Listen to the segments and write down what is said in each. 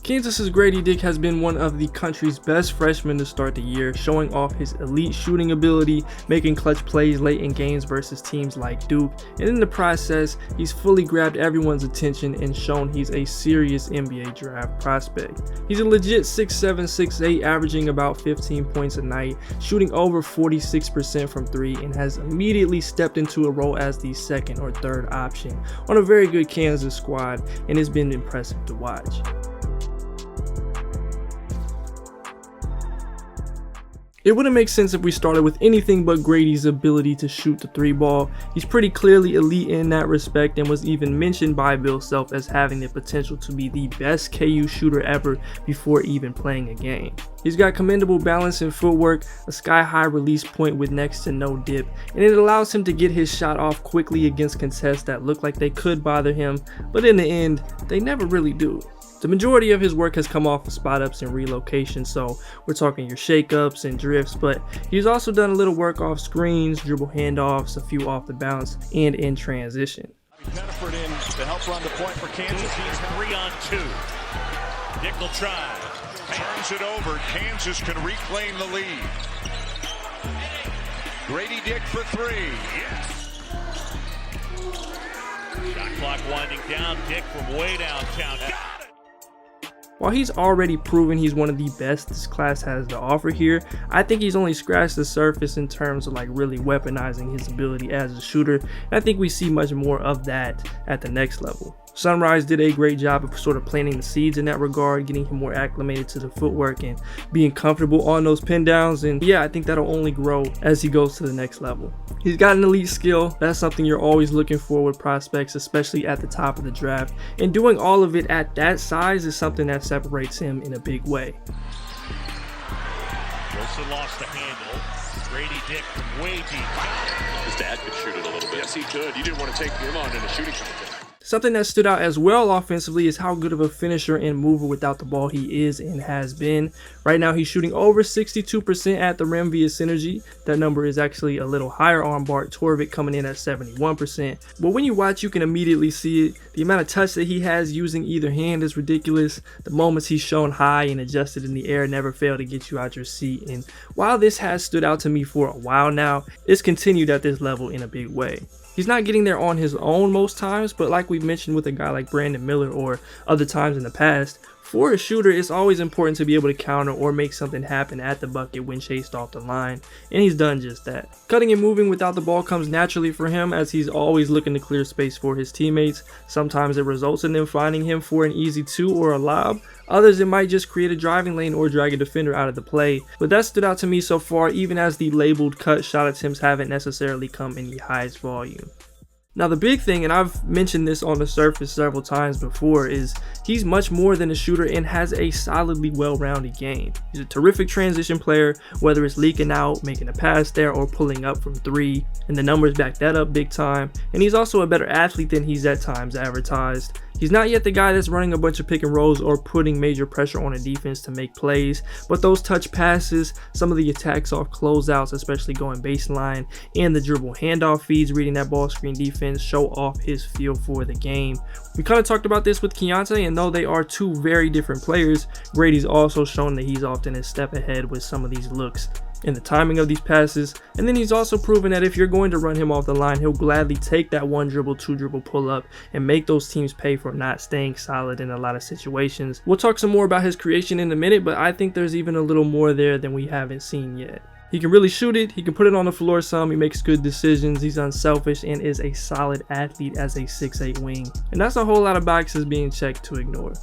Kansas's Gradey Dick has been one of the country's best freshmen to start the year, showing off his elite shooting ability, making clutch plays late in games versus teams like Duke, and in the process, he's fully grabbed everyone's attention and shown he's a serious NBA draft prospect. He's a legit 6'7", 6'8", averaging about 15 points a night, shooting over 46% from 3, and has immediately stepped into a role as the second or third option on a very good Kansas squad, and it's been impressive to watch. It wouldn't make sense if we started with anything but Gradey's ability to shoot the 3 ball. He's pretty clearly elite in that respect and was even mentioned by Bill Self as having the potential to be the best KU shooter ever before even playing a game. He's got commendable balance and footwork, a sky-high release point with next to no dip, and it allows him to get his shot off quickly against contests that look like they could bother him, but in the end, they never really do. The majority of his work has come off of spot-ups and relocation, so we're talking your shake-ups and drifts, but he's also done a little work off screens, dribble handoffs, a few off the bounce, and in transition. Pettiford in to help run the point for Kansas. He's 3 on 2. Dick will try. Turns it over. Kansas can reclaim the lead. Gradey Dick for 3. Yes. Shot clock winding down. Dick from way downtown. Got it. While he's already proven he's one of the best this class has to offer here, I think he's only scratched the surface in terms of like really weaponizing his ability as a shooter, and I think we see much more of that at the next level. Sunrise did a great job of sort of planting the seeds in that regard, getting him more acclimated to the footwork and being comfortable on those pin downs, and yeah, I think that'll only grow as he goes to the next level. He's got an elite skill. That's something you're always looking for with prospects, especially at the top of the draft, and doing all of it at that size is something that separates him in a big way. Wilson lost the handle. Gradey Dick from way deep. His dad could shoot it a little bit. Yes, he could. You didn't want to take him on in a shooting contest. Something that stood out as well offensively is how good of a finisher and mover without the ball he is and has been. Right now he's shooting over 62% at the rim via synergy. That number is actually a little higher on Bart Torvik, coming in at 71%. But when you watch, you can immediately see it. The amount of touch that he has using either hand is ridiculous. The moments he's shown high and adjusted in the air never fail to get you out your seat. And while this has stood out to me for a while now, it's continued at this level in a big way. He's not getting there on his own most times, but like we've mentioned with a guy like Brandon Miller or other times in the past, for a shooter, it's always important to be able to counter or make something happen at the bucket when chased off the line, and he's done just that. Cutting and moving without the ball comes naturally for him, as he's always looking to clear space for his teammates. Sometimes it results in them finding him for an easy 2 or a lob. Others, it might just create a driving lane or drag a defender out of the play, but that stood out to me so far, even as the labeled cut shot attempts haven't necessarily come in the highest volume. Now the big thing, and I've mentioned this on the surface several times before, is he's much more than a shooter and has a solidly well-rounded game. He's a terrific transition player, whether it's leaking out, making a pass there, or pulling up from 3, and the numbers back that up big time. And he's also a better athlete than he's at times advertised. He's not yet the guy that's running a bunch of pick and rolls or putting major pressure on a defense to make plays, but those touch passes, some of the attacks off closeouts, especially going baseline, and the dribble handoff feeds reading that ball screen defense show off his feel for the game. We kind of talked about this with Keontae, and though they are two very different players, Gradey's also shown that he's often a step ahead with some of these looks and the timing of these passes, and then he's also proven that if you're going to run him off the line, he'll gladly take that 1 dribble, 2 dribble pull up and make those teams pay for not staying solid in a lot of situations. We'll talk some more about his creation in a minute, but I think there's even a little more there than we haven't seen yet. He can really shoot it, he can put it on the floor some, he makes good decisions, he's unselfish, and is a solid athlete as a 6'8" wing. And that's a whole lot of boxes being checked to ignore.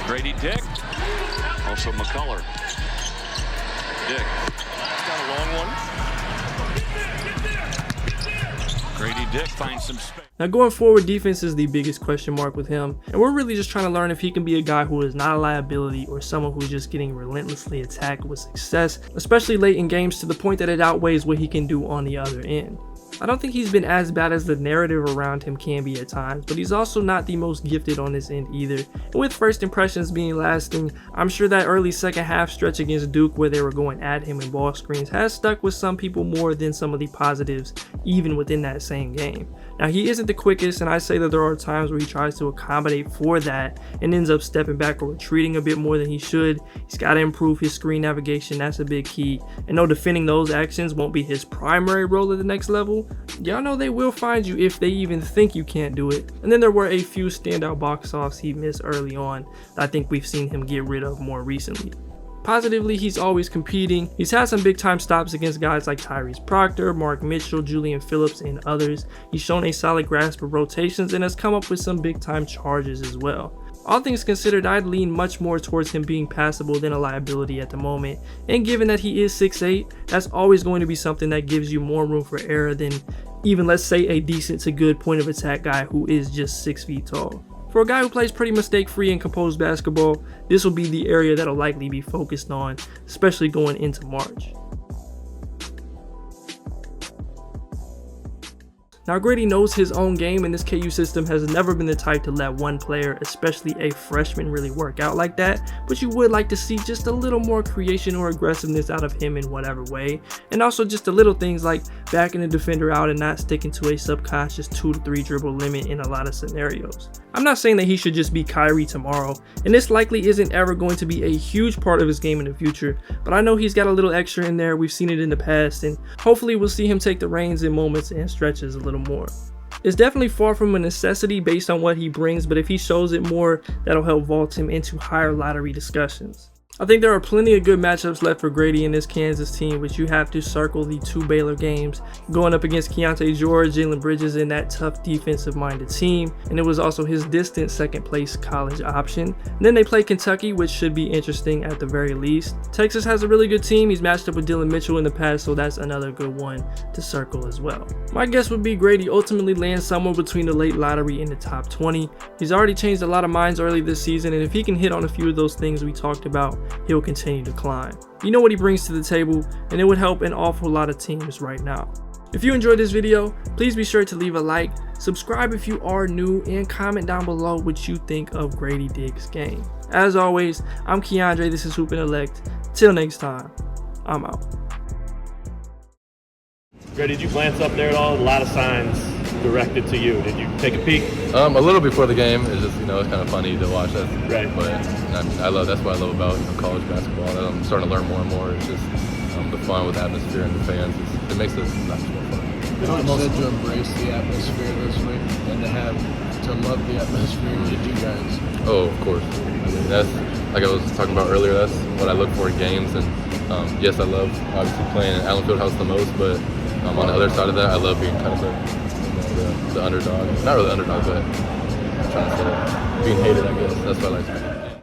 Gradey Dick. Also McCullough. Dick. Got a long one. Gradey Dick finds some space. Now going forward, defense is the biggest question mark with him, and we're really just trying to learn if he can be a guy who is not a liability or someone who's just getting relentlessly attacked with success, especially late in games, to the point that it outweighs what he can do on the other end. I don't think he's been as bad as the narrative around him can be at times, but he's also not the most gifted on this end either. And with first impressions being lasting, I'm sure that early second half stretch against Duke where they were going at him in ball screens has stuck with some people more than some of the positives even within that same game. Now, he isn't the quickest, and I say that there are times where he tries to accommodate for that and ends up stepping back or retreating a bit more than he should. He's got to improve his screen navigation. That's a big key. And no, defending those actions won't be his primary role at the next level. Y'all know they will find you if they even think you can't do it. And then there were a few standout box offs he missed early on that I think we've seen him get rid of more recently. Positively, he's always competing. He's had some big time stops against guys like Tyrese Proctor, Mark Mitchell, Julian Phillips, and others. He's shown a solid grasp of rotations and has come up with some big time charges as well. All things considered, I'd lean much more towards him being passable than a liability at the moment, and given that he is 6'8", that's always going to be something that gives you more room for error than even, let's say, a decent to good point of attack guy who is just 6 feet tall. For a guy who plays pretty mistake-free and composed basketball, this will be the area that'll likely be focused on, especially going into March. Now, Gradey knows his own game, and this KU system has never been the type to let one player, especially a freshman, really work out like that, but you would like to see just a little more creation or aggressiveness out of him in whatever way, and also just the little things like backing the defender out and not sticking to a subconscious 2 to 3 dribble limit in a lot of scenarios. I'm not saying that he should just be Kyrie tomorrow, and this likely isn't ever going to be a huge part of his game in the future, but I know he's got a little extra in there. We've seen it in the past, and hopefully we'll see him take the reins in moments and stretches a little more. It's definitely far from a necessity based on what he brings, but if he shows it more, that'll help vault him into higher lottery discussions. I think there are plenty of good matchups left for Gradey in this Kansas team, but you have to circle the 2 Baylor games, going up against Keontae George, Jalen Bridges, and that tough defensive-minded team, and it was also his distant second-place college option. And then they play Kentucky, which should be interesting at the very least. Texas has a really good team. He's matched up with Dylan Mitchell in the past, so that's another good one to circle as well. My guess would be Gradey ultimately lands somewhere between the late lottery and the top 20. He's already changed a lot of minds early this season, and if he can hit on a few of those things we talked about, he'll continue to climb. You know what he brings to the table, and it would help an awful lot of teams right now. If you enjoyed this video, please be sure to leave a like, subscribe if you are new, and comment down below what you think of Gradey Dick's game. As always, I'm Keandre, this is Hoop Intellect. Till next time, I'm out. Gradey, did you glance up there at all? A lot of signs directed to you. Did you take a peek? A little before the game. It's just, it's kind of funny to watch that. Right. But that's what I love about college basketball. That I'm starting to learn more and more. It's just the fun with the atmosphere and the fans. It makes it that much more fun. Coach said to embrace the atmosphere this week and to love the atmosphere with you guys. Oh, of course. I mean, that's like I was talking about earlier. That's what I look for in games. And yes, I love obviously playing in Allen Fieldhouse the most, but on the other side of that, I love being kind of the underdog. Not really underdog, but I'm trying to say being hated, I guess. That's what I like.